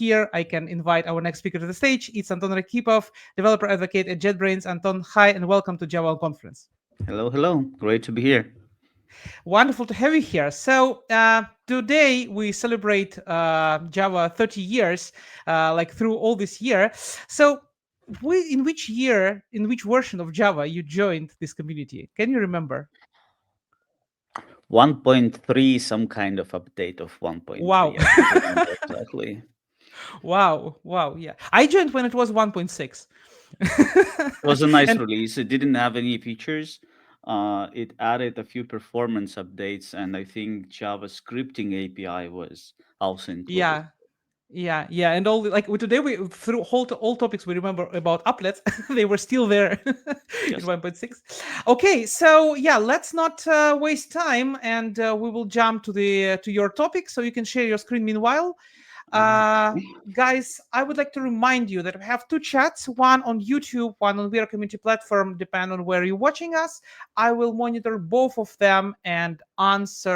here I can invite our next speaker to the stage. It's Anton Arhipov, developer advocate at JetBrains. Anton, hi, and welcome to Java Conference. Hello, hello. Great to be here. Wonderful to have you here. So today we celebrate Java 30 years, like through all this year. So in which year, in which version of Java you joined this community? Can you remember? 1.3, some kind of update of 1.3. Wow. I don't remember exactly. Wow. Yeah. I joined when it was 1.6. It was a nice And release. It didn't have any features. It added a few performance updates, and I think Java scripting API was also included. yeah, yeah. And like today, we through all topics we remember about applets. They were still there in Yes. 1.6. Okay, so yeah, let's not waste time, and we will jump to your topic, so you can share your screen meanwhile. Uh, Okay. Guys, I would like to remind you that we have two chats, one on YouTube, one on VR community platform, depending on where you're watching us. I will monitor both of them and ask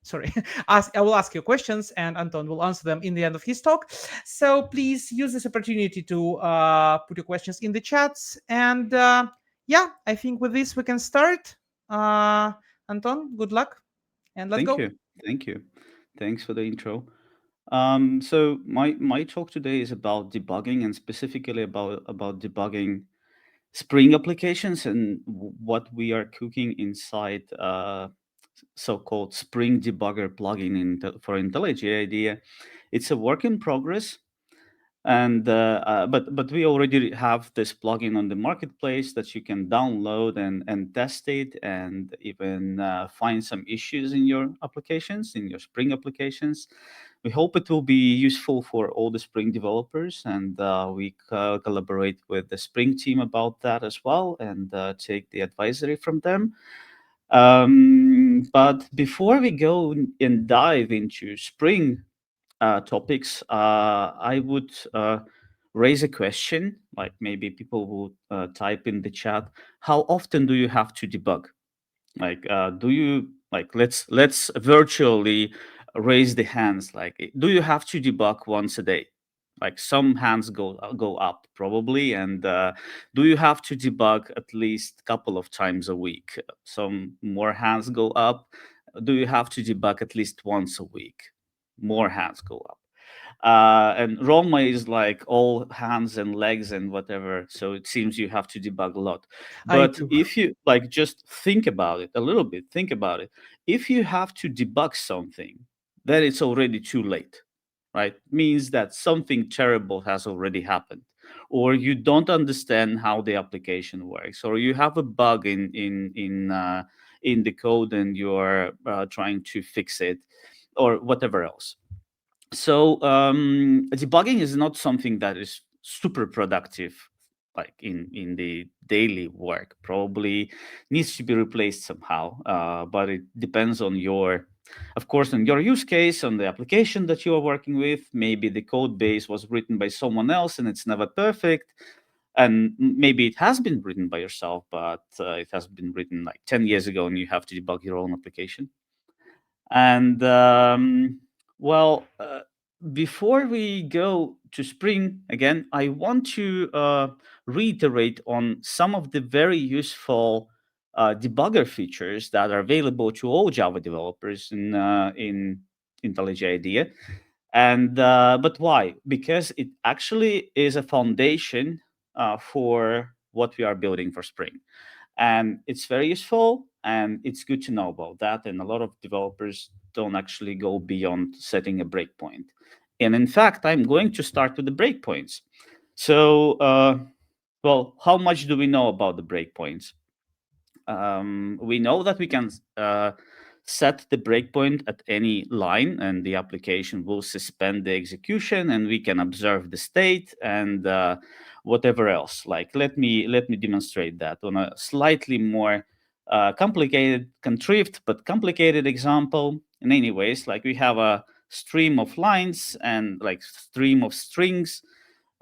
sorry I will ask you questions, and Anton will answer them in the end of his talk. So please use this opportunity to put your questions in the chats, and yeah, I think with this we can start. Anton, good luck, and let's Thank go. you. Thank you. Thanks for the intro. So my talk today is about debugging, and specifically about debugging Spring applications and what we are cooking inside so-called Spring Debugger plugin for IntelliJ IDEA. It's a work in progress, and but we already have this plugin on the marketplace that you can download and test it, and even find some issues in your applications, in your Spring applications. We hope it will be useful for all the Spring developers, and we collaborate with the Spring team about that as well, and take the advisory from them. But before we go and dive into Spring topics, I would raise a question, like maybe people will type in the chat, how often do you have to debug? Like, do you like let's virtually raise the hands. Like, do you have to debug once a day? Like some hands go up probably, and do you have to debug at least a couple of times a week? Some more hands go up. Do you have to debug at least once a week? More hands go up. And Roma is like all hands and legs and whatever. So it seems you have to debug a lot. I But too. if you like just think about it a little bit, think about it. If you have to debug something, then it's already too late, right? Means that something terrible has already happened. Or you don't understand how the application works, or you have a bug in the code and you're trying to fix it, or whatever else. So debugging is not something that is super productive, like in the daily work. Probably needs to be replaced somehow, but it depends on your, of course, on your use case, on the application that you are working with. Maybe the code base was written by someone else and it's never perfect, and maybe it has been written by yourself, but it has been written like 10 years ago and you have to debug your own application. And well, before we go to Spring again, I want to reiterate on some of the very useful debugger features that are available to all Java developers in IntelliJ IDEA. And but why? Because it actually is a foundation for what we are building for Spring, and it's very useful and it's good to know about that. And a lot of developers don't actually go beyond setting a breakpoint, and in fact I'm going to start with the breakpoints. So well, how much do we know about the breakpoints? We know that we can set the breakpoint at any line, and the application will suspend the execution, and we can observe the state and whatever else. Like, let me demonstrate that on a slightly more complicated, contrived but complicated example. In any ways, like we have a stream of lines and like stream of strings.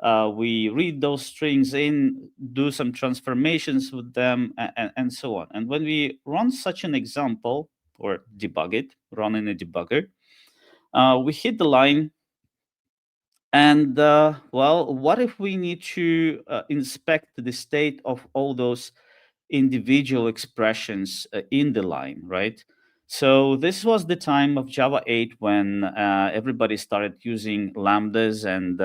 We read those strings in, do some transformations with them, and so on. And when we run such an example or debug it, run in a debugger, we hit the line And well, what if we need to inspect the state of all those individual expressions in the line, right? So this was the time of Java 8 when everybody started using lambdas and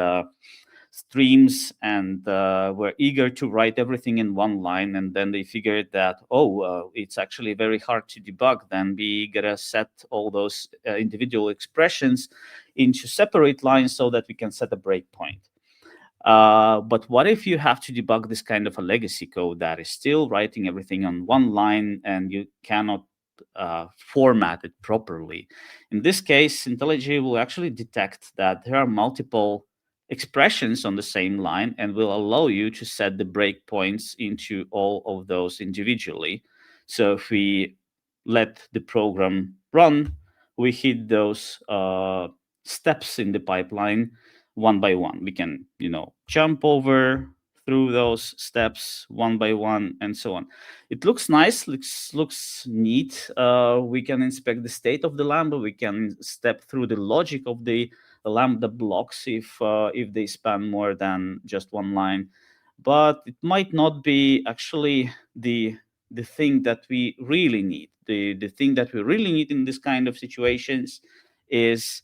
streams, and were eager to write everything in one line. And then they figured that, oh, it's actually very hard to debug. Then we gotta set all those individual expressions into separate lines so that we can set a breakpoint. But what if you have to debug this kind of a legacy code that is still writing everything on one line and you cannot format it properly? In this case, IntelliJ will actually detect that there are multiple expressions on the same line and will allow you to set the breakpoints into all of those individually. So if we let the program run, we hit those steps in the pipeline one by one. We can, jump over through those steps one by one and so on. It looks nice, looks neat. We can inspect the state of the lambda. We can step through the logic of the lambda blocks if they span more than just one line. But it might not be actually the thing that we really need. The thing that we really need in this kind of situations is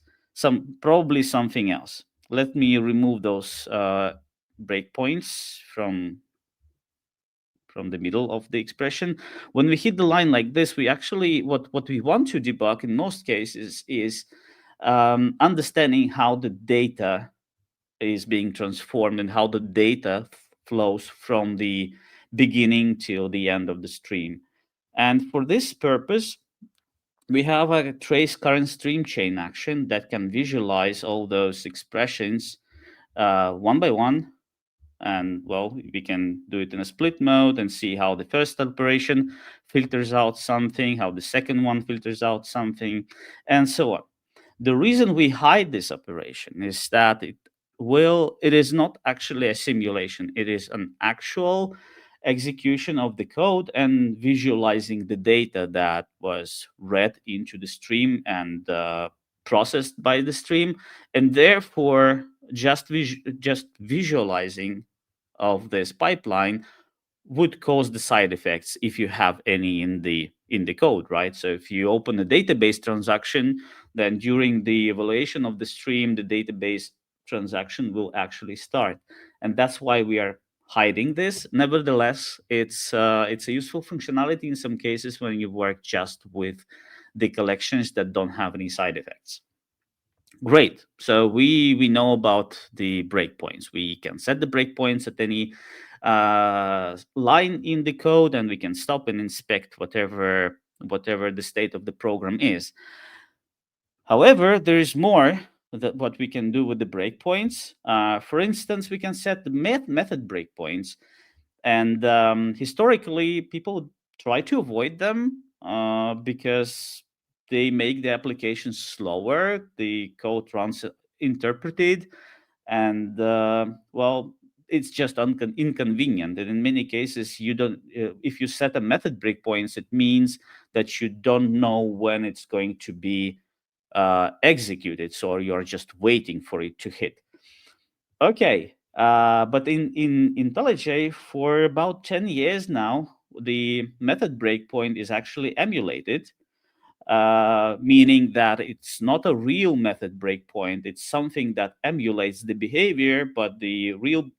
probably something else. Let me remove those breakpoints from the middle of the expression. When we hit the line like this, we actually what we want to debug in most cases is understanding how the data is being transformed and how the data flows from the beginning till the end of the stream. And for this purpose, we have a trace current stream chain action that can visualize all those expressions one by one. And well, we can do it in a split mode and see how the first operation filters out something, how the second one filters out something, and so on. The reason we hide this operation is that it is not actually a simulation. It is an actual execution of the code and visualizing the data that was read into the stream and processed by the stream. And therefore, just visualizing of this pipeline would cause the side effects if you have any in the code, right? So if you open a database transaction, then during the evaluation of the stream, the database transaction will actually start, and that's why we are hiding this. Nevertheless, it's a useful functionality in some cases when you work just with the collections that don't have any side effects. Great. So we know about the breakpoints. We can set the breakpoints at any line in the code, and we can stop and inspect whatever the state of the program is. However, there is more that what we can do with the breakpoints. For instance, we can set the method breakpoints, and historically, people try to avoid them because they make the application slower. The code runs interpreted, and well, it's just inconvenient. And in many cases, you don't. If you set a method breakpoints, it means that you don't know when it's going to be executed, so you're just waiting for it to hit. Okay, but in IntelliJ, for about 10 years now, the method breakpoint is actually emulated, meaning that it's not a real method breakpoint. It's something that emulates the behavior, but the real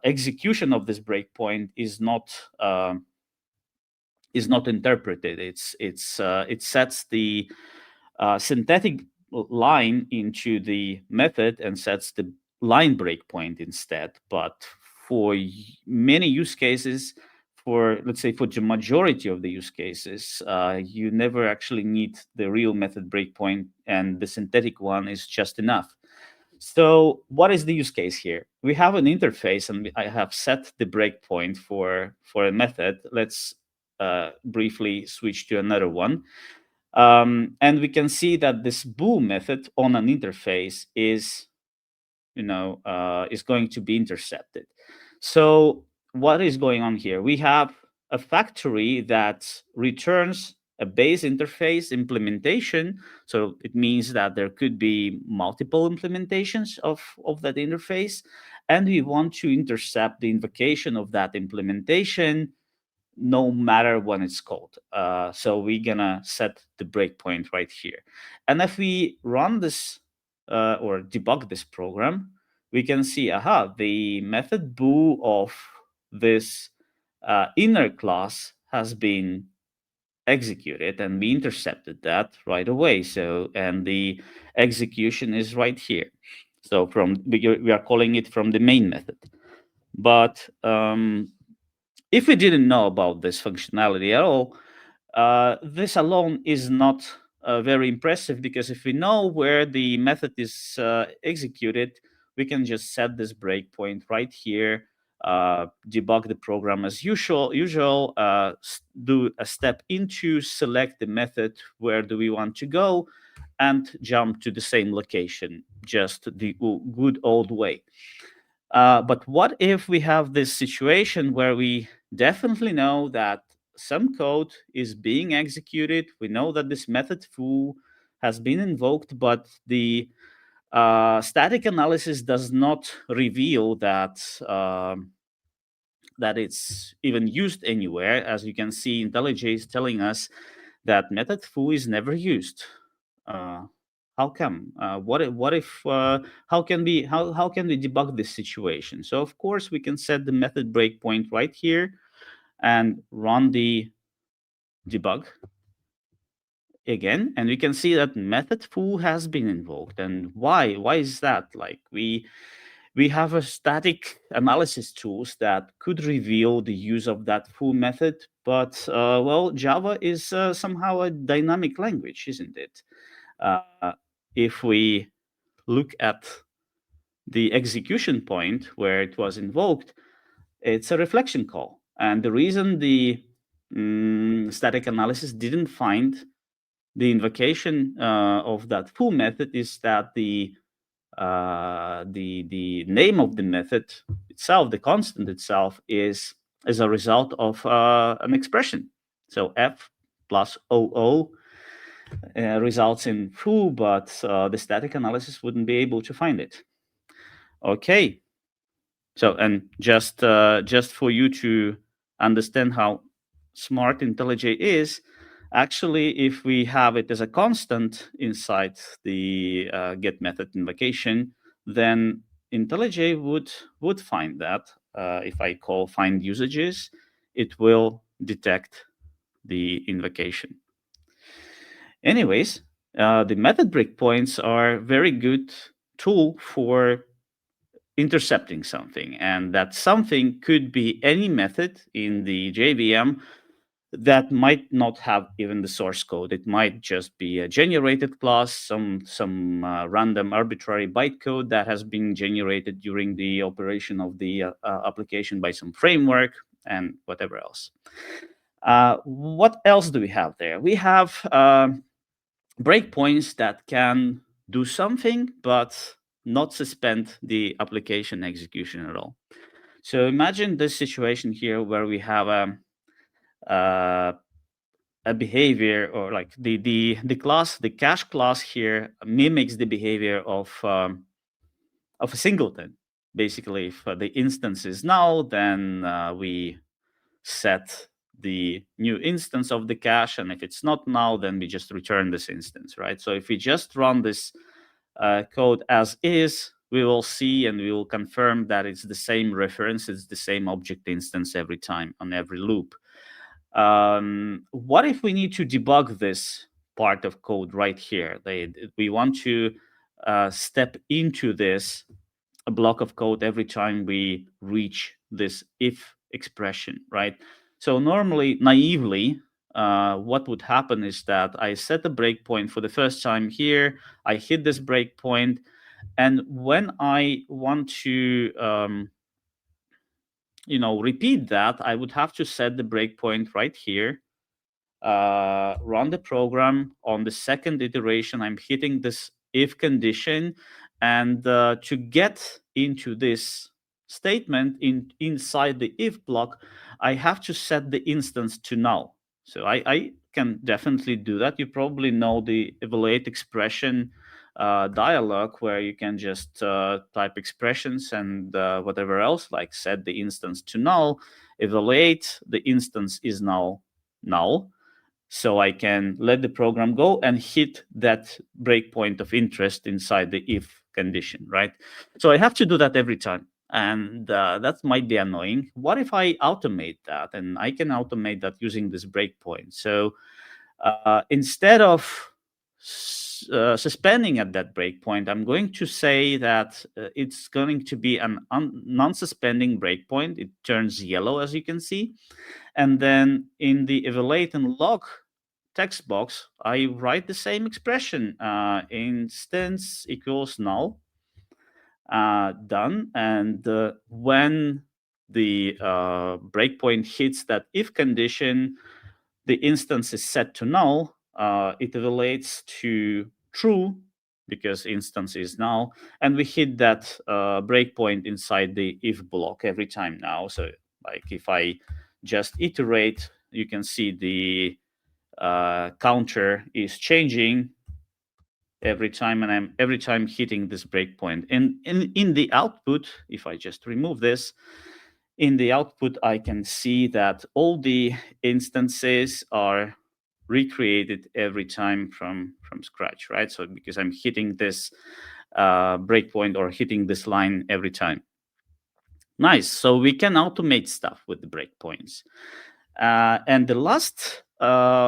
execution of this breakpoint is not interpreted. It sets the synthetic line into the method and sets the line breakpoint instead. But for many use cases, for let's say for the majority of the use cases, you never actually need the real method breakpoint, and the synthetic one is just enough. So what is the use case here? We have an interface, and I have set the breakpoint for a method. Let's briefly switch to another one. And we can see that this bool method on an interface is going to be intercepted. So what is going on here? We have a factory that returns a base interface implementation. So it means that there could be multiple implementations of that interface. And we want to intercept the invocation of that implementation no matter when it's called. So we're gonna set the breakpoint right here. And if we run this or debug this program, we can see, aha, the method bool of this inner class has been executed, and we intercepted that right away. So, and the execution is right here. So we are calling it from the main method. But if we didn't know about this functionality at all, this alone is not very impressive, because if we know where the method is executed, we can just set this breakpoint right here, debug the program as usual, do a step into, select the method, where do we want to go, and jump to the same location, just the good old way. But what if we have this situation where we definitely know that some code is being executed? We know that this method foo has been invoked, but the static analysis does not reveal that that it's even used anywhere. As you can see, IntelliJ is telling us that method foo is never used. Uh, how come? What if? How can we debug this situation? So of course we can set the method breakpoint right here and run the debug again, and we can see that method foo has been invoked. And why? Why is that? Like we have a static analysis tools that could reveal the use of that foo method, but well, Java is somehow a dynamic language, isn't it? Uh, if we look at the execution point where it was invoked, it's a reflection call. And the reason the static analysis didn't find the invocation of that foo method is that the name of the method itself, the constant itself, is as a result of an expression. So f plus oo results in foo, but the static analysis wouldn't be able to find it. Okay. So, and just for you to understand how smart IntelliJ is, actually, if we have it as a constant inside the get method invocation, then IntelliJ would find that. If I call find usages, it will detect the invocation. Anyways, the method breakpoints are very good tool for intercepting something, and that something could be any method in the JVM that might not have even the source code. It might just be a generated class, some random arbitrary bytecode that has been generated during the operation of the application by some framework and whatever else. What else do we have there? We have breakpoints that can do something but not suspend the application execution at all. So imagine this situation here where we have uh, a behavior, or like the class, the cache class here mimics the behavior of a singleton. Basically, if the instance is null, then we set the new instance of the cache, and if it's not null, then we just return this instance, right? So if we just run this code as is, we will see and we will confirm that it's the same reference, it's the same object instance every time on every loop. What if we need to debug this part of code right here? We want to step into this a block of code every time we reach this if expression, right? So normally, naively, what would happen is that I set a breakpoint for the first time here. I hit this breakpoint, and when I want to repeat that, I would have to set the breakpoint right here, run the program. On the second iteration, I'm hitting this if condition, and to get into this statement inside the if block, I have to set the instance to null. So I can definitely do that. You probably know the evaluate expression dialog, where you can just type expressions and whatever else, like set the instance to null, evaluate, the instance is now null. So I can let the program go and hit that breakpoint of interest inside the if condition, right? So I have to do that every time. And that might be annoying. What if I automate that? And I can automate that using this breakpoint. So instead of suspending at that breakpoint, I'm going to say that it's going to be an non-suspending breakpoint. It turns yellow, as you can see. And then in the evaluate and log text box, I write the same expression, instance equals null, done. And when the breakpoint hits that if condition, the instance is set to null, it relates to true because instance is null, and we hit that breakpoint inside the if block every time now. So like if I just iterate, you can see the counter is changing every time, and I'm every time hitting this breakpoint. And in the output, if I just remove this, in the output, I can see that all the instances are recreated every time from scratch, right? So because I'm hitting this breakpoint or hitting this line every time. Nice. So we can automate stuff with the breakpoints. And the last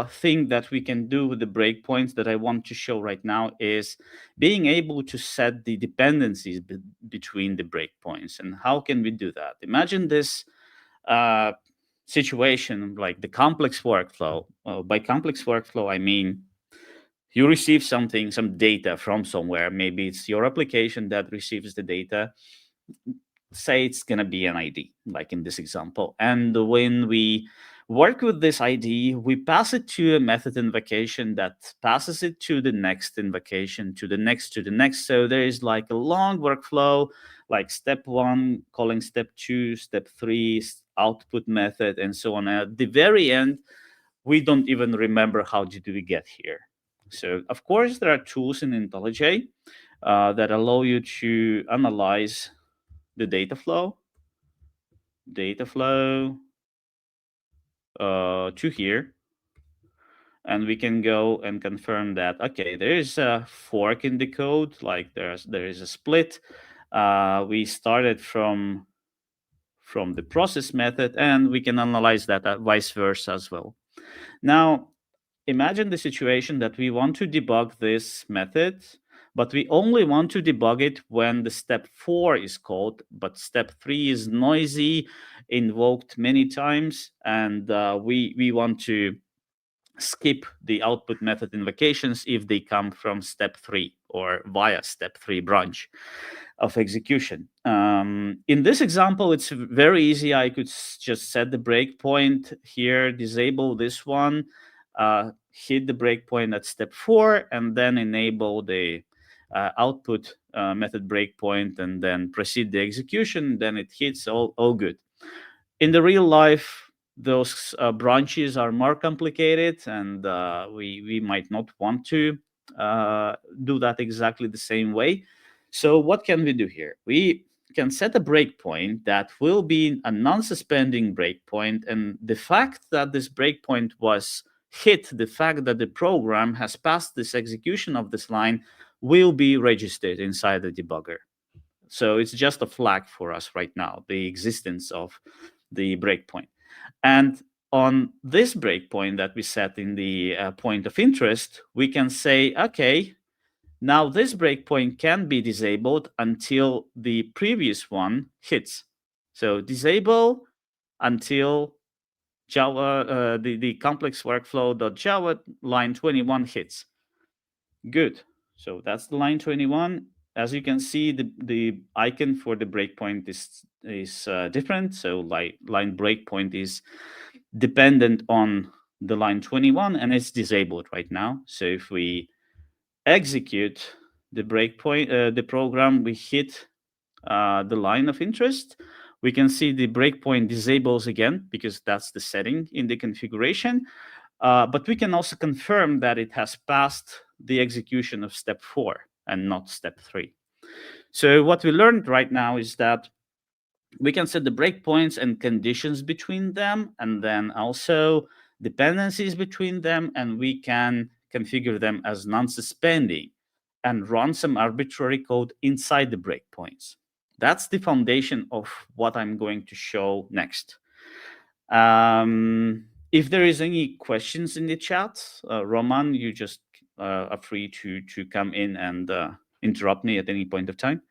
thing that we can do with the breakpoints that I want to show right now is being able to set the dependencies between the breakpoints. And how can we do that? Imagine this uh, situation like the complex workflow. By complex workflow, I mean you receive something, some data from somewhere. Maybe it's your application that receives the data. Say it's going to be an ID, like in this example. And when we work with this ID, we pass it to a method invocation that passes it to the next invocation, to the next, to the next. So there is like a long workflow, like step one, calling step two, step three, output method, and so on. At the very end, we don't even remember how did we get here. So of course, there are tools in IntelliJ that allow you to analyze the data flow to here, and we can go and confirm that okay, there is a fork in the code, like there is a split. We started from the process method, and we can analyze that vice versa as well. Now imagine the situation that we want to debug this method, but we only want to debug it when the step 4 is called, but step 3 is noisy, invoked many times, and we want to skip the output method invocations if they come from step 3 or via step 3 branch of execution. In this example, it's very easy. I could just set the breakpoint here, disable this one, hit the breakpoint at step 4, and then enable the output method breakpoint, and then proceed the execution. Then it hits all good. In the real life, those branches are more complicated, and we might not want to do that exactly the same way. So what can we do here? We can set a breakpoint that will be a non-suspending breakpoint, and the fact that this breakpoint was hit, the fact that the program has passed this execution of this line, will be registered inside the debugger. So it's just a flag for us right now, the existence of the breakpoint. And on this breakpoint that we set in the point of interest, we can say, okay, now this breakpoint can be disabled until the previous one hits. So disable until Java, the complex workflow.java line 21 hits. Good. So that's the line 21. As you can see, the icon for the breakpoint is different. So line breakpoint is dependent on the line 21, and it's disabled right now. So if we execute the breakpoint, the program, we hit the line of interest, we can see the breakpoint disables again because that's the setting in the configuration. But we can also confirm that it has passed the execution of step 4 and not step 3. So what we learned right now is that we can set the breakpoints and conditions between them, and then also dependencies between them, and we can configure them as non-suspending and run some arbitrary code inside the breakpoints. That's the foundation of what I'm going to show next. If there is any questions in the chat, Roman, you just are free to come in and interrupt me at any point of time.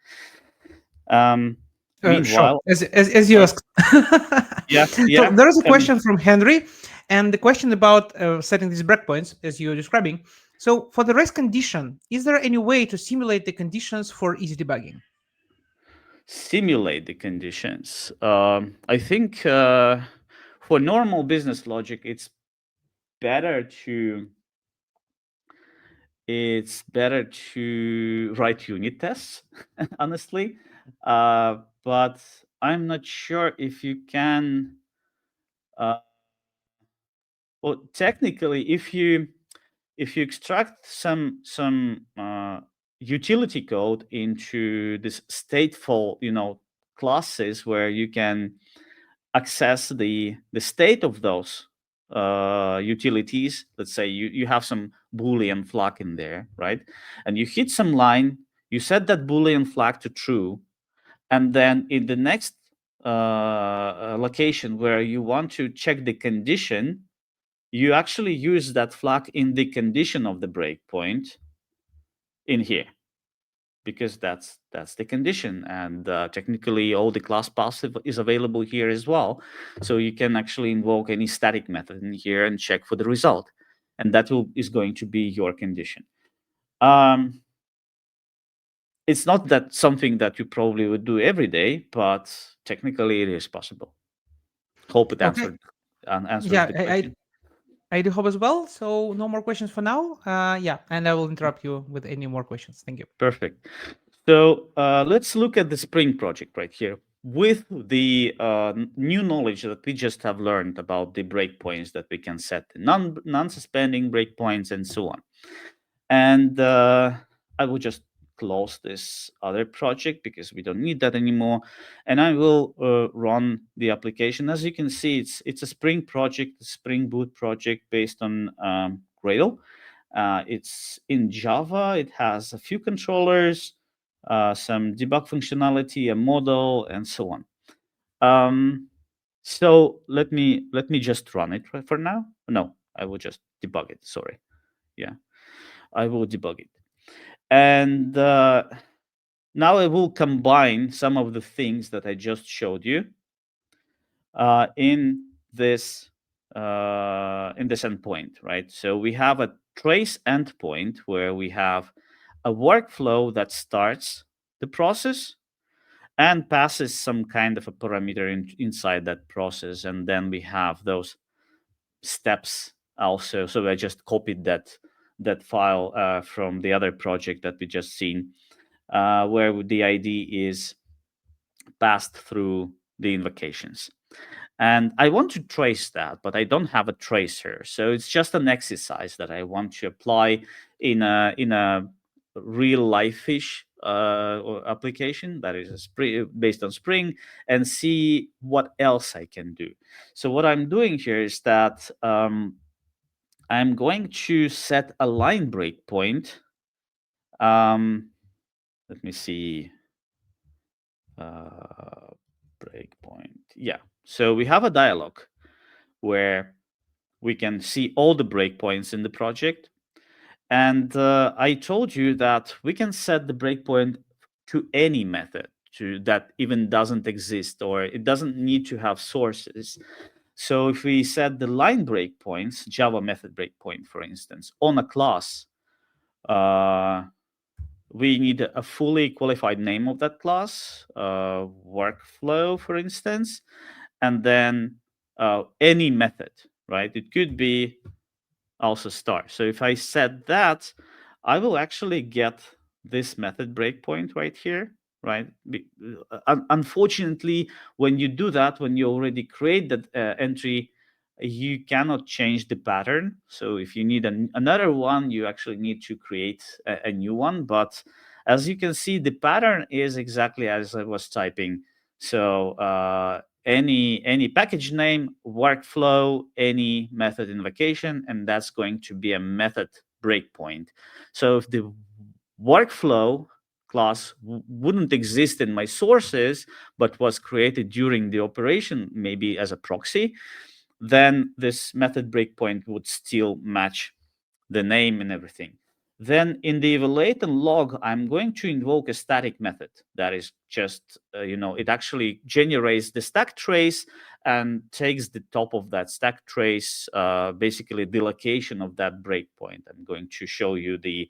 Sure, Meanwhile, as you asked. yeah, So yeah, there is a come. question from Henry, and the question about setting these breakpoints, as you're describing. So for the race condition, is there any way to simulate the conditions for easy debugging? Simulate the conditions. I think for normal business logic, better to it's better to write unit tests, honestly. But I'm not sure if you can. Uh, well, technically, if you extract some utility code into this stateful, classes where you can access the state of those utilities. Let's say you have some Boolean flag in there, right? And you hit some line, you set that Boolean flag to true, and then in the next location where you want to check the condition, you actually use that flag in the condition of the breakpoint in here, because that's the condition, and technically all the class passive is available here as well, so you can actually invoke any static method in here and check for the result, and is going to be your condition. um, it's not that something that you probably would do every day, but technically it is possible. Hope it Okay. answers Yeah, the question. I do hope as well. So no more questions for now. Yeah, and I will interrupt you with any more questions. Thank you. Perfect. So let's look at the Spring project right here. With the new knowledge that we just have learned about the breakpoints that we can set, non-suspending breakpoints and so on. And I will just close this other project because we don't need that anymore. And I will run the application. As you can see, it's a Spring project, a Spring Boot project based on Gradle. It's in Java. It has a few controllers, some debug functionality, a model, and so on. So let me just run it for now. No, I will just debug it. Sorry. Yeah, I will debug it. And now I will combine some of the things that I just showed you in this endpoint, right? So we have a trace endpoint where we have a workflow that starts the process and passes some kind of a parameter inside that process, and then we have those steps also. So I just copied that file from the other project that we just seen, where the ID is passed through the invocations. And I want to trace that, but I don't have a tracer. So it's just an exercise that I want to apply in a real life-ish application that is based on Spring, and see what else I can do. So what I'm doing here is that I'm going to set a line breakpoint. Let me see. Breakpoint. Yeah. So we have a dialog where we can see all the breakpoints in the project. And I told you that we can set the breakpoint to any method that even doesn't exist, or it doesn't need to have sources. So if we set the line breakpoints, Java method breakpoint, for instance, on a class, uh, we need a fully qualified name of that class, workflow, for instance, and then any method, right? It could be also star. So if I set that, I will actually get this method breakpoint right here, right? Unfortunately, when you do that, when you already create that entry, you cannot change the pattern. So if you need another one, you actually need to create a new one. But as you can see, the pattern is exactly as I was typing. So any package name, workflow, any method invocation, and that's going to be a method breakpoint. So if the workflow class wouldn't exist in my sources, but was created during the operation, maybe as a proxy, then this method breakpoint would still match the name and everything. Then in the evaluate and log, I'm going to invoke a static method that is just, it actually generates the stack trace and takes the top of that stack trace, basically the location of that breakpoint. I'm going to show you the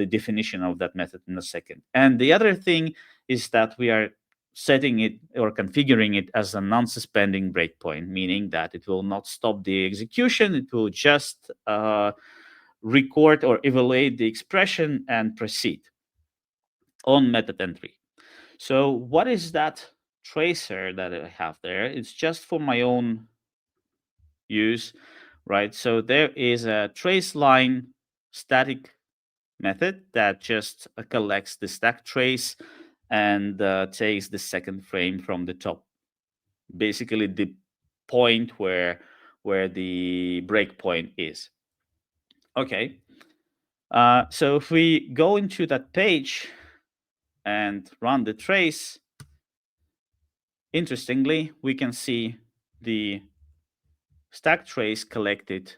definition of that method in a second. And the other thing is that we are setting it or configuring it as a non-suspending breakpoint, meaning that it will not stop the execution. It will just record or evaluate the expression and proceed on method entry. So what is that tracer that I have there? It's just for my own use, right? So there is a trace line static method that just collects the stack trace and takes the second frame from the top, basically the point where the breakpoint is. Okay, so if we go into that page and run the trace, interestingly, we can see the stack trace collected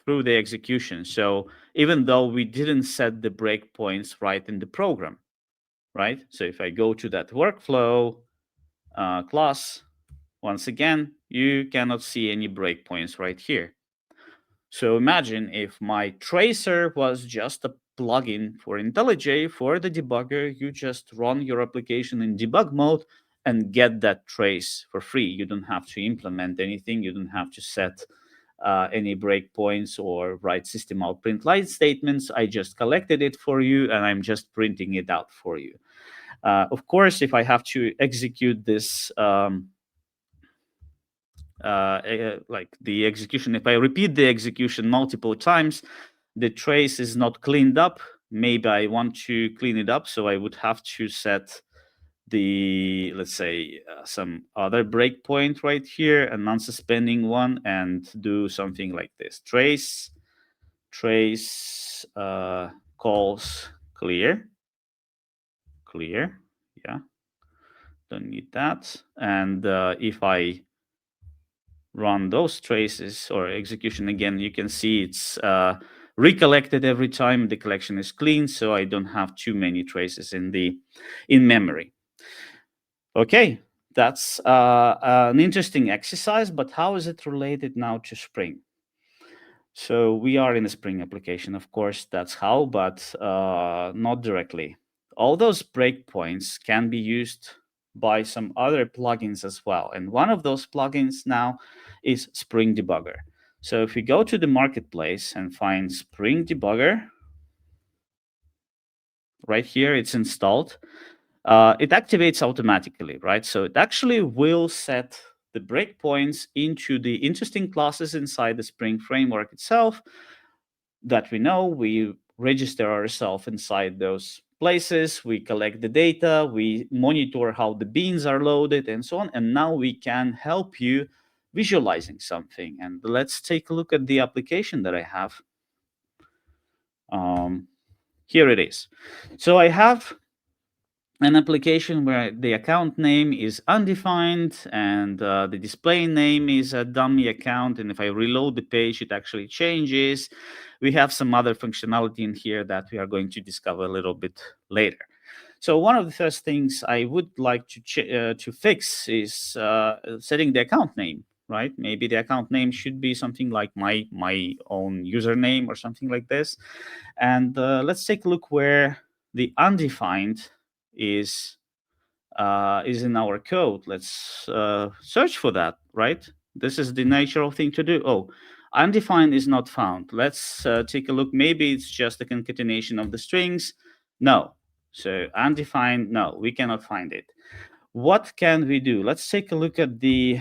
through the execution. So even though we didn't set the breakpoints right in the program, right? So if I go to that workflow class, once again, you cannot see any breakpoints right here. So imagine if my tracer was just a plugin for IntelliJ for the debugger, you just run your application in debug mode and get that trace for free. You don't have to implement anything. You don't have to set any breakpoints or write system out print line statements. I just collected it for you and I'm just printing it out for you. Of course, if I have to execute this like the execution, if I repeat the execution multiple times, the trace is not cleaned up. Maybe I want to clean it up, so I would have to set the, let's say, some other breakpoint right here, a non-suspending one, and do something like this: trace calls clear, yeah, don't need that. And if I run those traces or execution again, you can see it's recollected every time the collection is clean, so I don't have too many traces in memory. Okay, that's an interesting exercise, but how is it related now to Spring? So we are in a Spring application, of course, that's how, but not directly. All those breakpoints can be used by some other plugins as well. And one of those plugins now is Spring Debugger. So if we go to the marketplace and find Spring Debugger, right here, it's installed. It activates automatically, right? So it actually will set the breakpoints into the interesting classes inside the Spring framework itself that we know. We register ourselves inside those places, we collect the data, we monitor how the beans are loaded and so on. And now we can help you visualizing something. And let's take a look at the application that I have. Here it is. So I have an application where the account name is undefined and the display name is a dummy account. And if I reload the page, it actually changes. We have some other functionality in here that we are going to discover a little bit later. So one of the first things I would like to fix is setting the account name, right? Maybe the account name should be something like my own username or something like this. And let's take a look where the undefined is in our code. Let's search for that, right? This is the natural thing to do. Oh, undefined is not found. Let's take a look. Maybe it's just a concatenation of the strings. No. So undefined, no, we cannot find it. What can we do? Let's take a look at the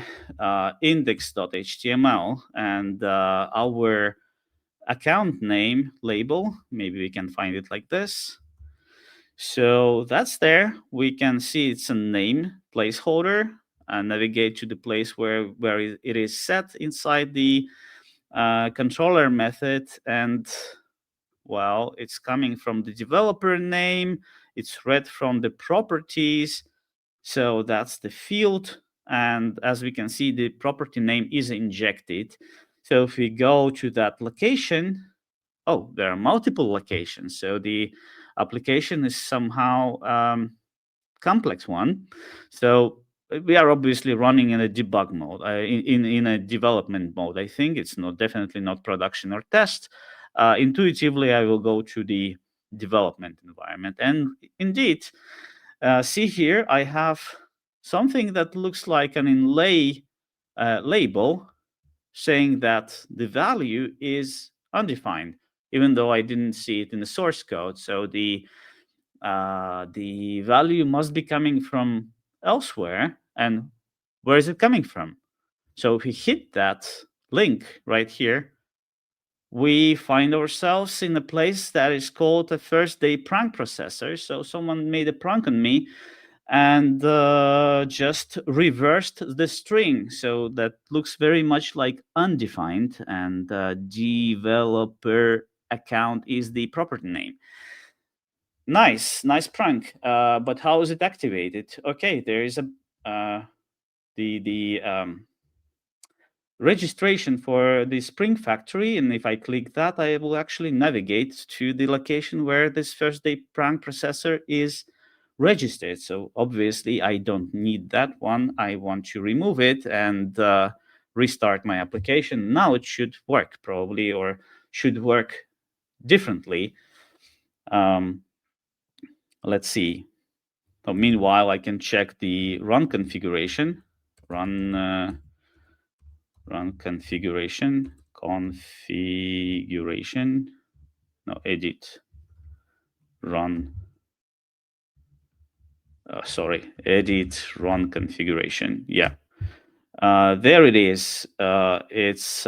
index.html and our account name label. Maybe we can find it like this. So that's there. We can see it's a name placeholder and navigate to the place where it is set inside the controller method. And well, it's coming from the developer name. It's read from the properties. So that's the field. And as we can see, the property name is injected. So if we go to that location, oh, there are multiple locations. So the application is somehow complex one. So we are obviously running in a debug mode, in a development mode. I think it's not definitely not production or test. Intuitively, I will go to the development environment, and indeed, see here I have something that looks like an inlay label saying that the value is undefined, even though I didn't see it in the source code. So the value must be coming from elsewhere. And where is it coming from? So if we hit that link right here, we find ourselves in a place that is called a first day prank processor. So someone made a prank on me and just reversed the string. So that looks very much like undefined, and developer account is the property name. Nice prank. But how is it activated? Okay, there is a the registration for the Spring factory, and if I click that, I will actually navigate to the location where this first day prank processor is registered. So obviously, I don't need that one. I want to remove it and restart my application. Now it should work probably, or should work differently. Um, let's see. So meanwhile, I can check the run configuration. Run configuration. No, edit. Run. Sorry, edit run configuration. Yeah. There it is. It's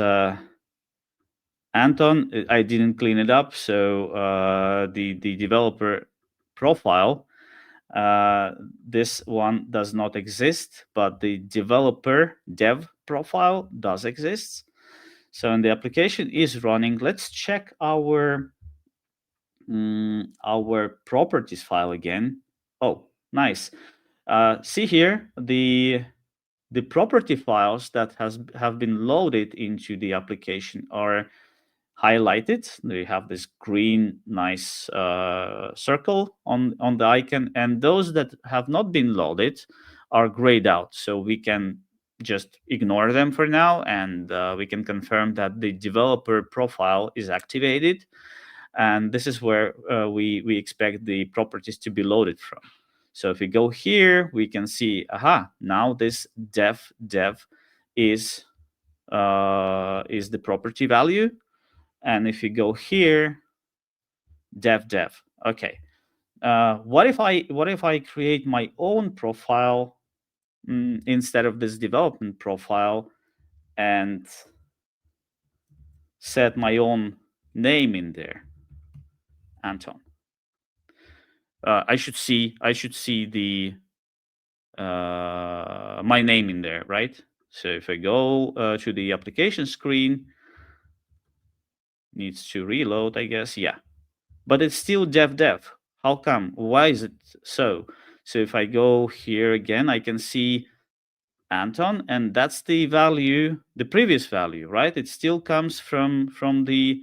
Anton. I didn't clean it up, so the developer profile, this one does not exist, but the developer dev profile does exist. So when the application is running, let's check our properties file again. Oh, nice. See here the property files that have been loaded into the application are highlighted. They have this green nice circle on the icon, and those that have not been loaded are grayed out. So we can just ignore them for now, and we can confirm that the developer profile is activated, and this is where we expect the properties to be loaded from. So if we go here, we can see, aha, now this dev is the property value. And if you go here, dev. Okay. What if I create my own profile instead of this development profile and set my own name in there, Anton? I should see the my name in there, right? So if I go to the application screen, needs to reload, I guess. Yeah, but it's still dev. How come? Why is it so? So if I go here again, I can see Anton, and that's the value, the previous value, right? It still comes from the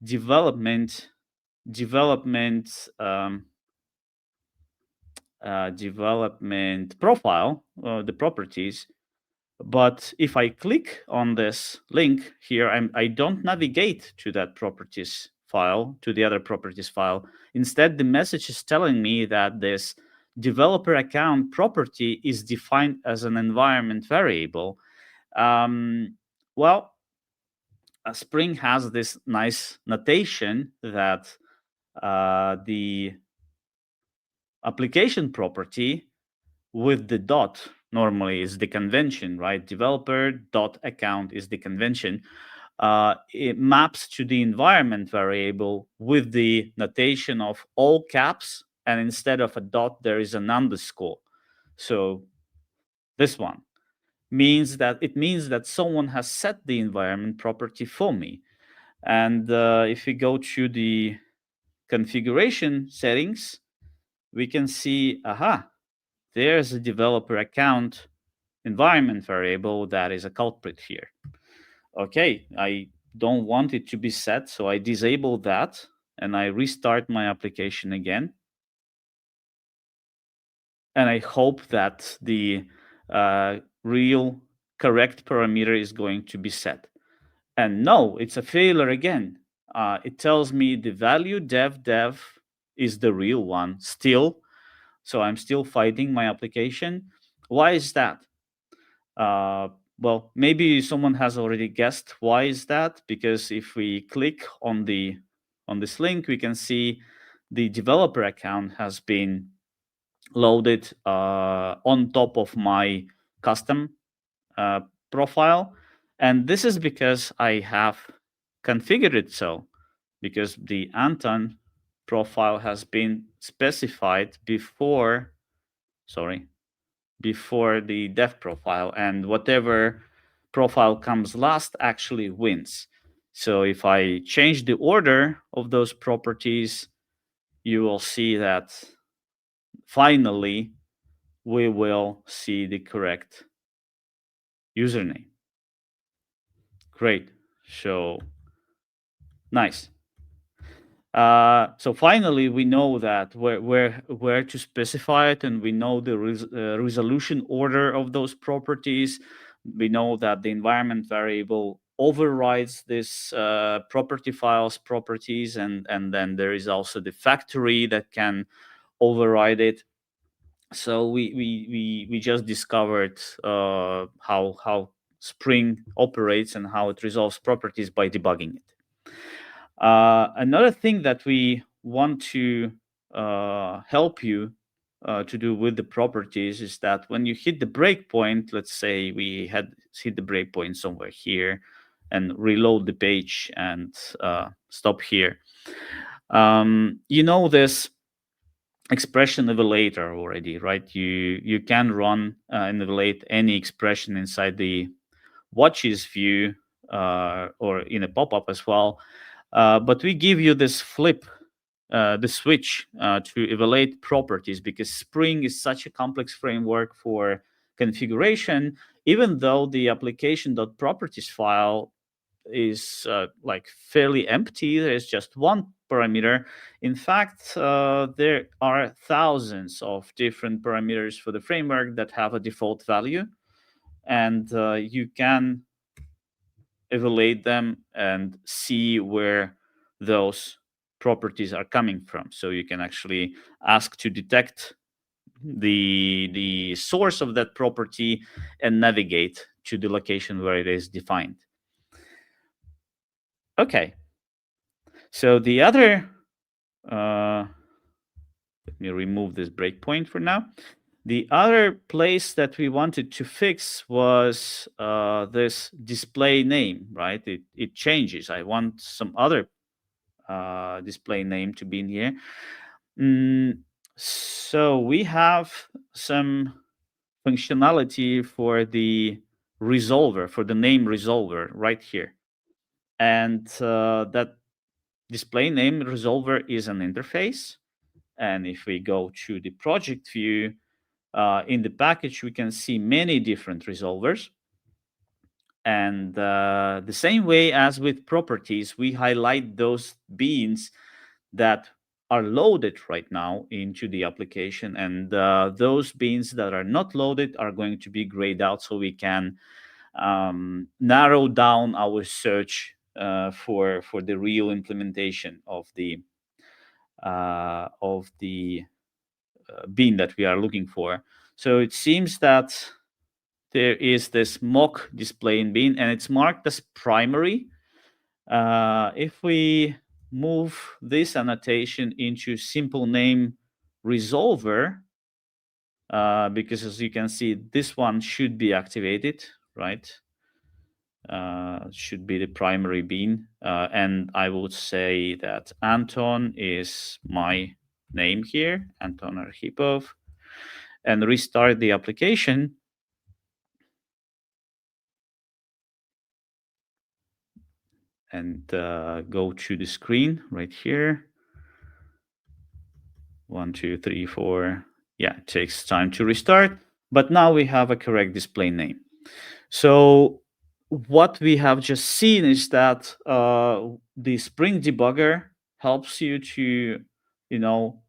development development profile, the properties. But if I click on this link here, I don't navigate to that properties file, to the other properties file. Instead, the message is telling me that this developer account property is defined as an environment variable. Well, Spring has this nice notation that the application property with the dot normally is the convention, right? Developer dot account is the convention. It maps to the environment variable with the notation of all caps, and instead of a dot, there is an underscore. So this one means that someone has set the environment property for me. And if we go to the configuration settings, we can see, aha, there's a developer account environment variable that is a culprit here. Okay, I don't want it to be set, so I disable that and I restart my application again. And I hope that the real correct parameter is going to be set. And no, it's a failure again. It tells me the value dev is the real one still. So I'm still fighting my application. Why is that? Uh, well, maybe someone has already guessed why is that, because if we click on this link, we can see the developer account has been loaded on top of my custom uh, profile. And this is because I have configured it so, because the Anton profile has been specified before the dev profile, and whatever profile comes last actually wins. So if I change the order of those properties, you will see that finally we will see the correct username. Great. So nice. So finally, we know that where to specify it, and we know the resolution order of those properties. We know that the environment variable overrides this property file's properties, and then there is also the factory that can override it. So we just discovered how Spring operates and how it resolves properties by debugging it. Another thing that we want to help you to do with the properties is that when you hit the breakpoint, let's say we had hit the breakpoint somewhere here and reload the page and stop here. You know this expression evaluator already, right? You can run and evaluate any expression inside the watches view or in a pop-up as well. But we give you this the switch to evaluate properties, because Spring is such a complex framework for configuration. Even though the application.properties file is like fairly empty, there's just one parameter. In fact, there are thousands of different parameters for the framework that have a default value, and you can evaluate them and see where those properties are coming from. So you can actually ask to detect the source of that property and navigate to the location where it is defined. Okay. So the other, let me remove this breakpoint for now. The other place that we wanted to fix was this display name, right? It changes. I want some other display name to be in here. So we have some functionality for the resolver, for the name resolver right here. And that display name resolver is an interface. And if we go to the project view, in the package, we can see many different resolvers. And the same way as with properties, we highlight those beans that are loaded right now into the application. And those beans that are not loaded are going to be grayed out, so we can narrow down our search for the real implementation of the bean that we are looking for. So it seems that there is this mock display in bean, and it's marked as primary. If we move this annotation into simple name resolver, because as you can see, this one should be activated, right? Should be the primary bean. And I would say that Anton is my name here, Anton Arhipov, and restart the application. And go to the screen right here. 1, 2, 3, 4. Yeah, it takes time to restart, but now we have a correct display name. So what we have just seen is that the Spring Debugger helps you to,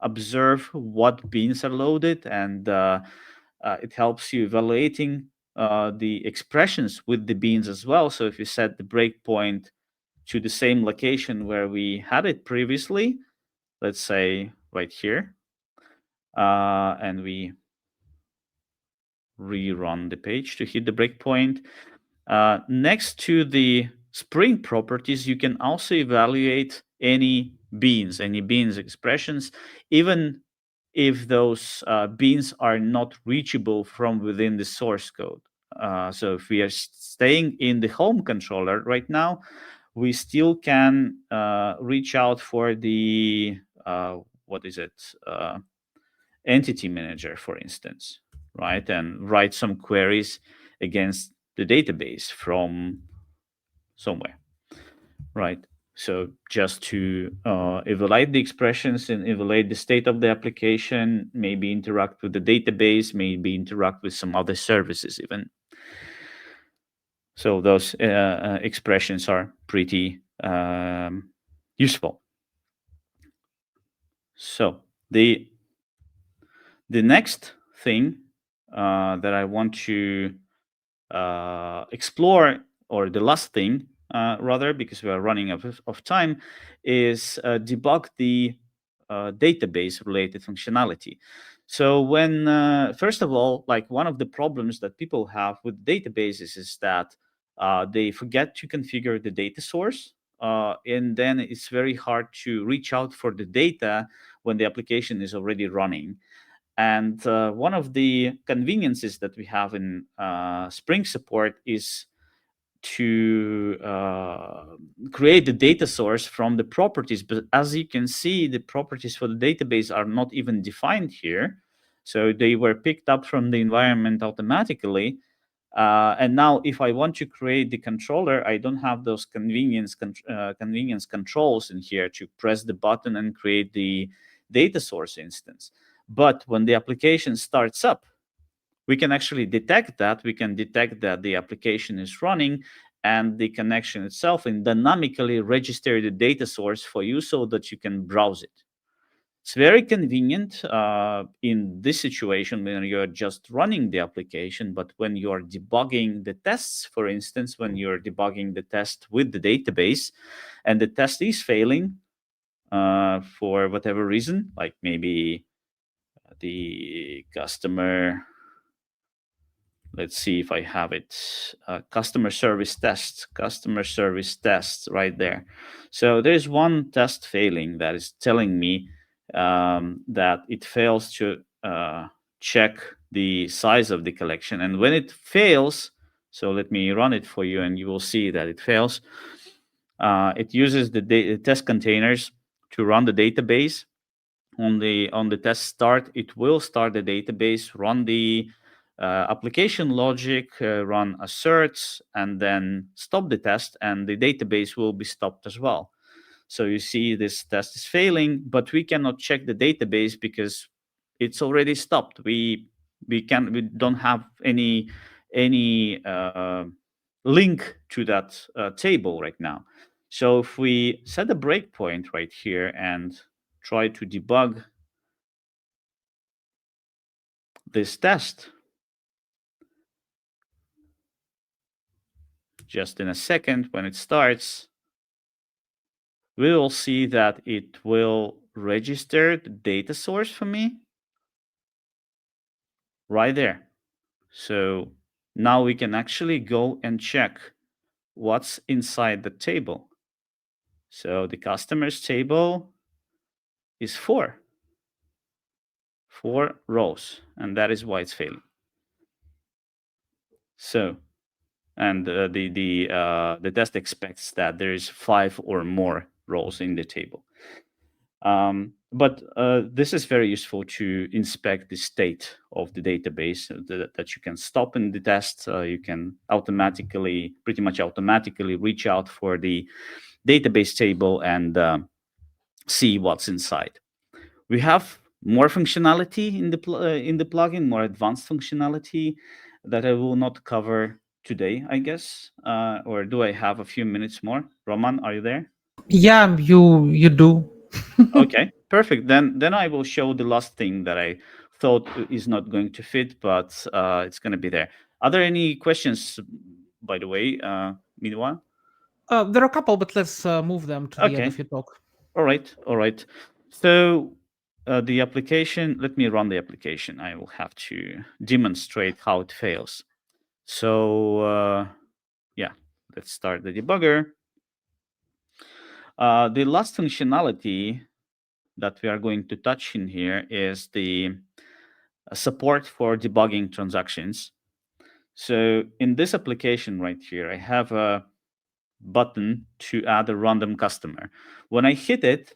observe what beans are loaded, and it helps you evaluating the expressions with the beans as well. So if you set the breakpoint to the same location where we had it previously, let's say right here, and we rerun the page to hit the breakpoint. Next to the Spring properties, you can also evaluate any beans expressions, even if those beans are not reachable from within the source code. So if we are staying in the home controller right now, we still can reach out for the what is it entity manager, for instance, right, and write some queries against the database from somewhere, right? So just to evaluate the expressions and evaluate the state of the application, maybe interact with the database, maybe interact with some other services even. So those expressions are pretty useful. So the next thing that I want to explore, or the last thing rather, because we are running out of time, is debug the database related functionality. So when first of all, like, one of the problems that people have with databases is that they forget to configure the data source, and then it's very hard to reach out for the data when the application is already running. And one of the conveniences that we have in Spring support is to create the data source from the properties. But as you can see, the properties for the database are not even defined here. So they were picked up from the environment automatically. And now if I want to create the controller, I don't have those convenience controls in here to press the button and create the data source instance. But when the application starts up, we can actually detect that. We can detect that the application is running and the connection itself, and dynamically register the data source for you so that you can browse it. It's very convenient in this situation when you're just running the application, but when you're debugging the tests, for instance, when you're debugging the test with the database and the test is failing for whatever reason, like maybe the customer, let's see if I have it, customer service test right there. So there's one test failing that is telling me that it fails to check the size of the collection. And when it fails, so let me run it for you and you will see that it fails. It uses the test containers to run the database. On the test start, it will start the database, run the application logic, run asserts, and then stop the test, and the database will be stopped as well. So you see this test is failing, but we cannot check the database because it's already stopped. We don't have any link to that table right now. So if we set a breakpoint right here and try to debug this test, just in a second when it starts, we will see that it will register the data source for me right there. So now we can actually go and check what's inside the table. So the customers table is 4 4 rows, and that is why it's failing. So, and the test expects that there is 5 or more rows in the table. But this is very useful to inspect the state of the database, that you can stop in the test. You can pretty much automatically reach out for the database table and see what's inside. We have more functionality in the plugin, more advanced functionality that I will not cover today, I guess. Or do I have a few minutes more? Roman, are you there? Yeah, you do. Okay, perfect. Then I will show the last thing that I thought is not going to fit, but it's going to be there. Are there any questions, by the way? Meanwhile, There are a couple, but let's move them to the end okay, of your talk. all right, all right. So the application. Let me run the application. I will have to demonstrate how it fails. So yeah, let's start the debugger. The last functionality that we are going to touch in here is the support for debugging transactions. So in this application right here, I have a button to add a random customer. When I hit it,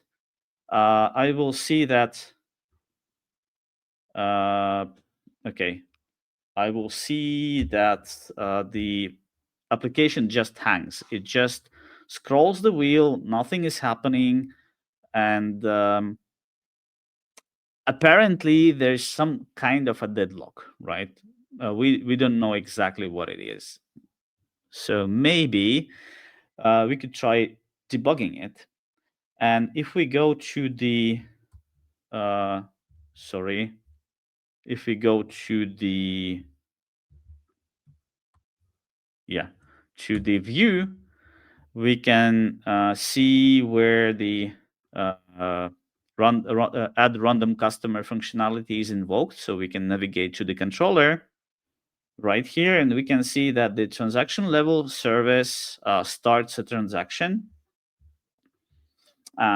I will see that, uh, okay, I will see that the application just hangs. It just scrolls the wheel, nothing is happening, and apparently there's some kind of a deadlock, right? We don't know exactly what it is. So maybe we could try debugging it. And if we go to the, uh, sorry, if we go to the, yeah, to the view, we can see where the uh, uh, add random customer functionality is invoked. So we can navigate to the controller right here, and we can see that the transaction level service starts a transaction,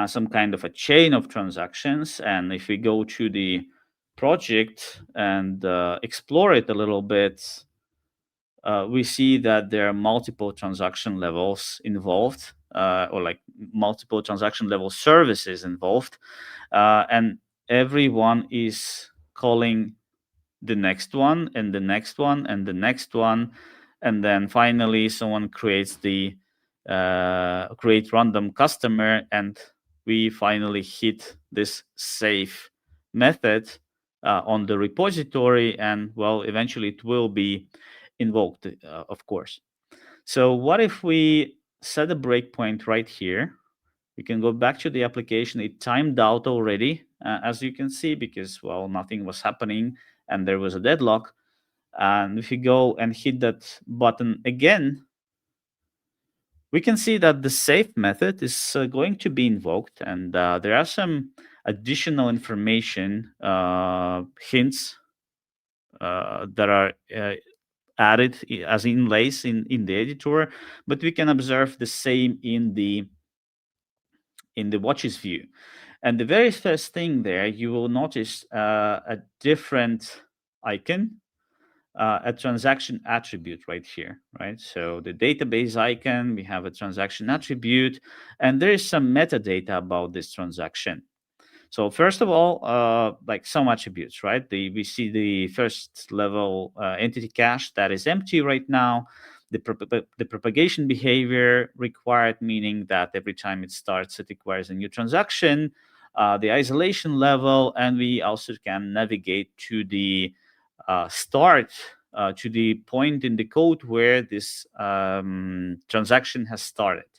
some kind of a chain of transactions. And if we go to the project and explore it a little bit, we see that there are multiple transaction levels involved, or like multiple transaction level services involved, and everyone is calling the next one and the next one and the next one, and then finally someone creates the create random customer, and we finally hit this save method on the repository, and well, eventually it will be invoked, of course. So what if we set a breakpoint right here? We can go back to the application. It timed out already, as you can see, because, well, nothing was happening and there was a deadlock. And if you go and hit that button again, we can see that the save method is going to be invoked. And there are some additional information, hints that are added as inlays in the editor, but we can observe the same in the watches view. And the very first thing there, you will notice a different icon, a transaction attribute right here, right? So the database icon, we have a transaction attribute, and there is some metadata about this transaction. So first of all, like some attributes, right? We see the first level entity cache that is empty right now. The propagation behavior required, meaning that every time it starts, it requires a new transaction. The isolation level, and we also can navigate to the start, to the point in the code where this transaction has started.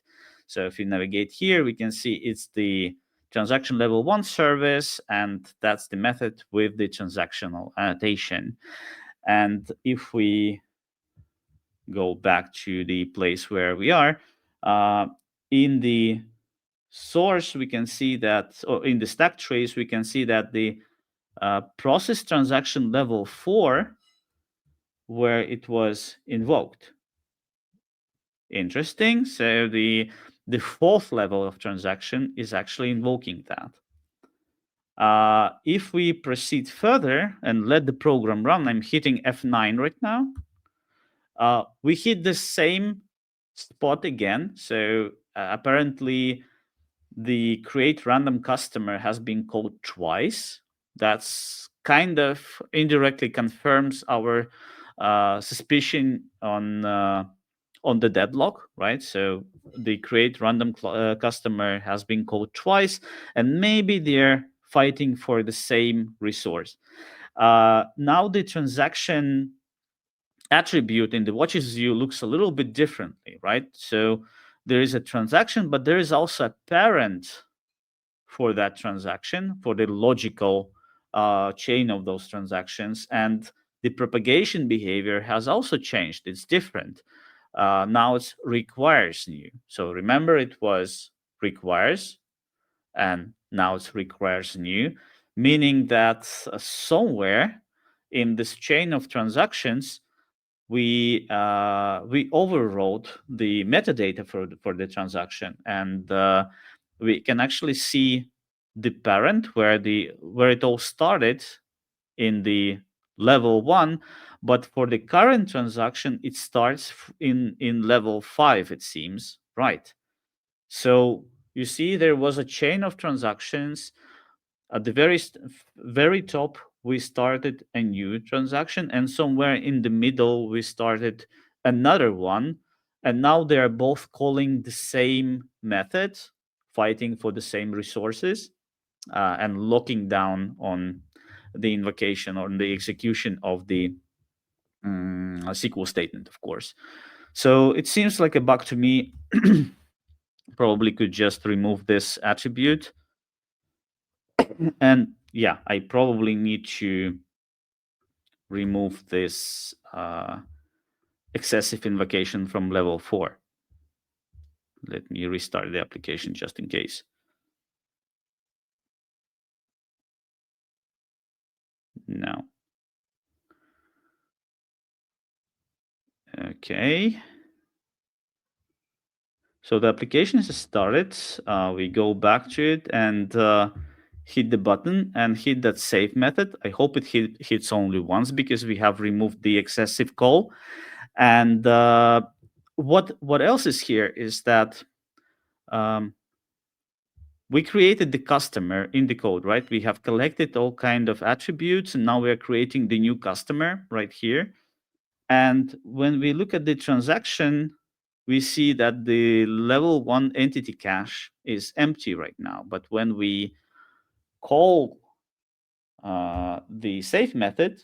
So if we navigate here, we can see it's the transaction level 1 service, and that's the method with the transactional annotation. And if we go back to the place where we are, in the source, we can see that, or in the stack trace, we can see that the process transaction level 4, where it was invoked. Interesting. So the fourth level of transaction is actually invoking that. If we proceed further and let the program run, I'm hitting F9 right now. We hit the same spot again. So apparently the create random customer has been called twice. That's kind of indirectly confirms our suspicion on the deadlock, right? So the create random customer has been called twice, and maybe they're fighting for the same resource. Now the transaction attribute in the watches view looks a little bit differently, right? So there is a transaction, but there is also a parent for that transaction, for the logical chain of those transactions. And the propagation behavior has also changed. It's different. Now it's requires new. So remember, it was requires, and now it's requires new, meaning that somewhere in this chain of transactions, we overrode the metadata for the transaction, and we can actually see the parent where it all started in the level 1, but for the current transaction it starts in level 5, it seems, right? So you see there was a chain of transactions. At the very top, we started a new transaction, and somewhere in the middle, we started another one. And now they are both calling the same method, fighting for the same resources, and locking down on the invocation or the execution of the SQL statement, of course. So it seems like a bug to me. Probably could just remove this attribute. And yeah, I probably need to remove this excessive invocation from level 4. Let me restart the application just in case. Now. Okay. So the application is started. We go back to it and hit the button and hit that save method. I hope it hits only once because we have removed the excessive call. And what else is here is that um, we created the customer in the code, right? We have collected all kind of attributes, and now we are creating the new customer right here. And when we look at the transaction, we see that the level 1 entity cache is empty right now. But when we call the save method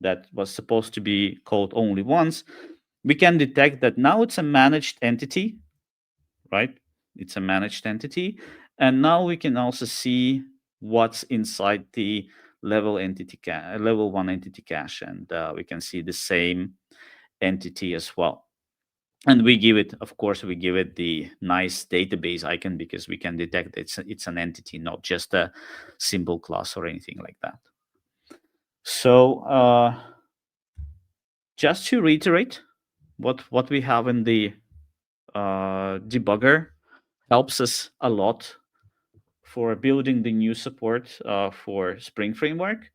that was supposed to be called only once, we can detect that now it's a managed entity, right? It's a managed entity. And now we can also see what's inside the level 1 entity cache, and we can see the same entity as well. And we give it, of course, we give it the nice database icon because we can detect it's an entity, not just a simple class or anything like that. So just to reiterate, what we have in the debugger helps us a lot for building the new support for Spring Framework.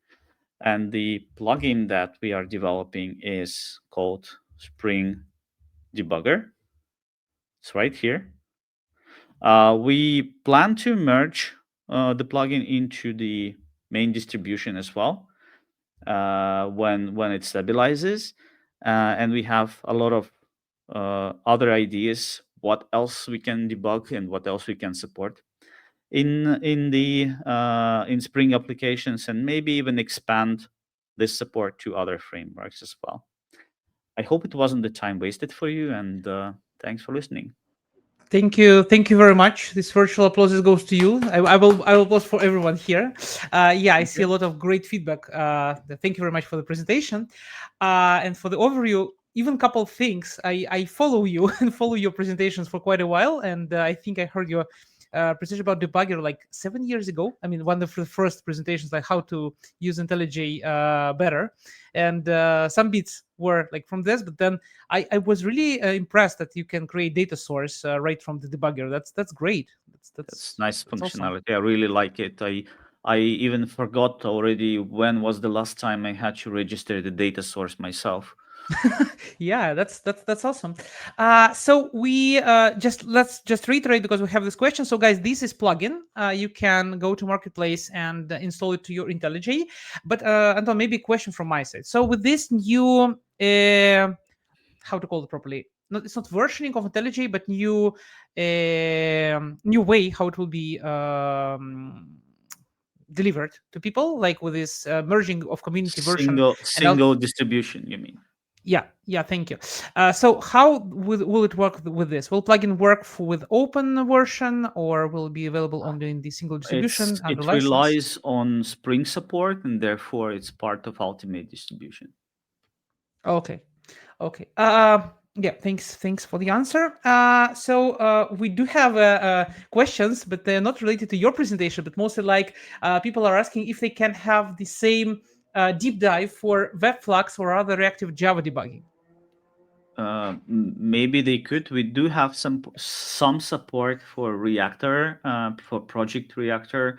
And the plugin that we are developing is called Spring Debugger. It's right here. We plan to merge the plugin into the main distribution as well when it stabilizes. And we have a lot of other ideas what else we can debug and what else we can support in Spring applications, and maybe even expand this support to other frameworks as well. I hope it wasn't the time wasted for you, and thanks for listening. Thank you very much. This virtual applause goes to you. I will applause for everyone here. Yeah, I see a Okay. lot of great feedback. Thank you very much for the presentation, and for the overview. Even a couple of things. I follow you and follow your presentations for quite a while, and I think I heard your presentation about debugger like 7 years ago. I mean, one of the first presentations, like how to use IntelliJ better, and some bits were like from this, but then I was really impressed that you can create data source right from the debugger. That's great. That's nice That's awesome. functionality. I really like it. I even forgot already when was the last time I had to register the data source myself. Yeah, that's awesome. So we let's just reiterate because we have this question. So guys, this is plugin. You can go to marketplace and install it to your IntelliJ. But Anton, maybe a question from my side. So with this new how to call it properly? Not, it's not versioning of IntelliJ, but new way how it will be delivered to people, like with this merging of community version and Single distribution, you mean? yeah, thank you. So how will it work with this? Will plugin work with open version, or will it be available only in the single distribution under It license? relies on Spring support, and therefore it's part of Ultimate distribution. Okay, okay. Yeah, thanks for the answer. We do have questions, but they're not related to your presentation, but mostly like people are asking if they can have the same deep dive for Webflux or other reactive Java debugging. Maybe they could. We do have some support for Reactor, for Project Reactor.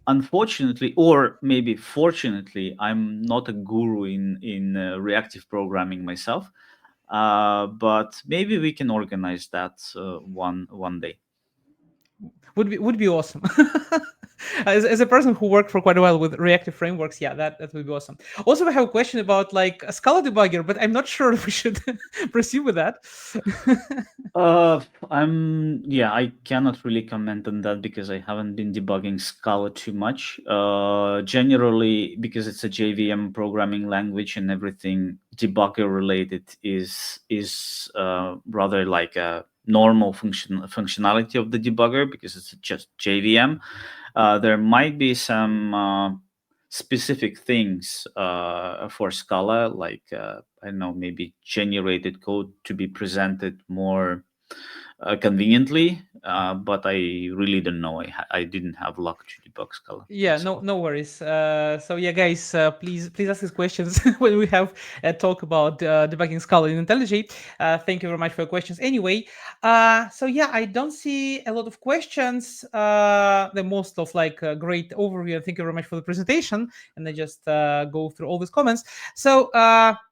Unfortunately, or maybe fortunately, I'm not a guru in reactive programming myself. But maybe we can organize that one day. Would be awesome. As a person who worked for quite a while with reactive frameworks, yeah, that would be awesome. Also, I have a question about like a Scala debugger, but I'm not sure if we should proceed with that. I cannot really comment on that because I haven't been debugging Scala too much. Generally, because it's a JVM programming language and everything debugger related is rather like a normal functionality of the debugger because it's just JVM. There might be some specific things for Scala, like I don't know, maybe generated code to be presented more conveniently. But I really don't know. I didn't have luck to debug Scala Yeah, myself. no worries. So yeah, guys, please ask us questions when we have a talk about debugging Scala in IntelliJ. Thank you very much for your questions. Anyway, so yeah, I don't see a lot of questions. The most of like a great overview. And thank you very much for the presentation. And I just go through all these comments. So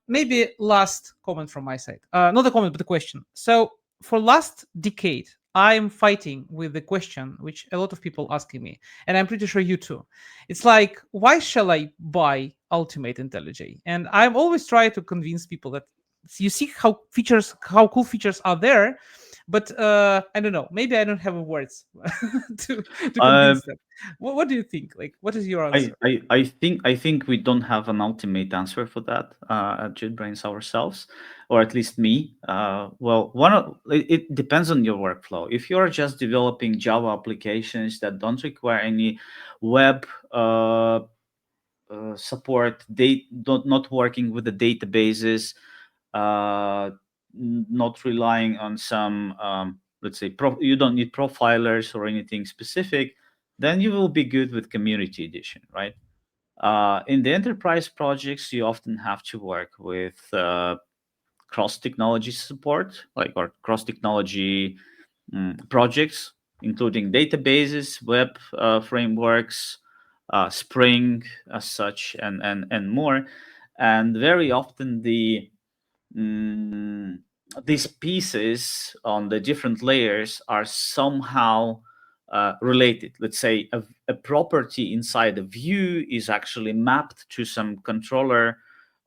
maybe last comment from my side. Not a comment, but a question. So for last decade, I'm fighting with the question which a lot of people asking me, and I'm pretty sure you too. It's like, why shall I buy Ultimate IntelliJ? And I'm always trying to convince people that you see how cool features are there, but I don't know. Maybe I don't have words to Uh, convince them. What do you think? Like, what is your I, answer? I, I think we don't have an ultimate answer for that at JetBrains ourselves, or at least me. Well, it depends on your workflow. If you're just developing Java applications that don't require any web support, they don't not working with the databases, uh, not relying on some let's say you don't need profilers or anything specific, then you will be good with Community Edition, right? In the enterprise projects, you often have to work with cross technology support, like or cross technology projects, including databases, web frameworks, Spring as such, and more. And very often mm, these pieces on the different layers are somehow related. Let's say a property inside a view is actually mapped to some controller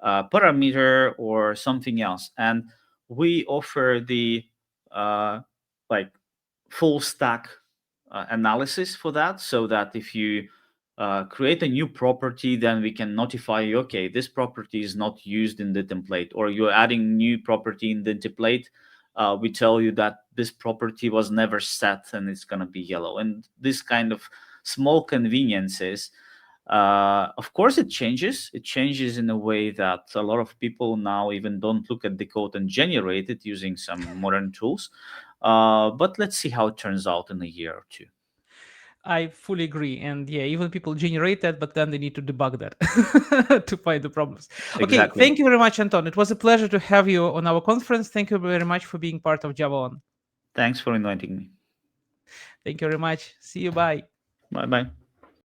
parameter or something else, and we offer the uh, like full stack analysis for that, so that if you create a new property, then we can notify you, okay, this property is not used in the template, or you're adding new property in the template. We tell you that this property was never set and it's going to be yellow. And this kind of small conveniences, of course, it changes. It changes in a way that a lot of people now even don't look at the code and generate it using some modern tools. But let's see how it turns out in a year or two. I fully agree. And yeah, even people generate that, but then they need to debug that to find the problems. Okay, Exactly. thank you very much, Anton. It was a pleasure to have you on our conference. Thank you very much for being part of Java On. Thanks for inviting me. Thank you very much. See you. Bye. Bye bye.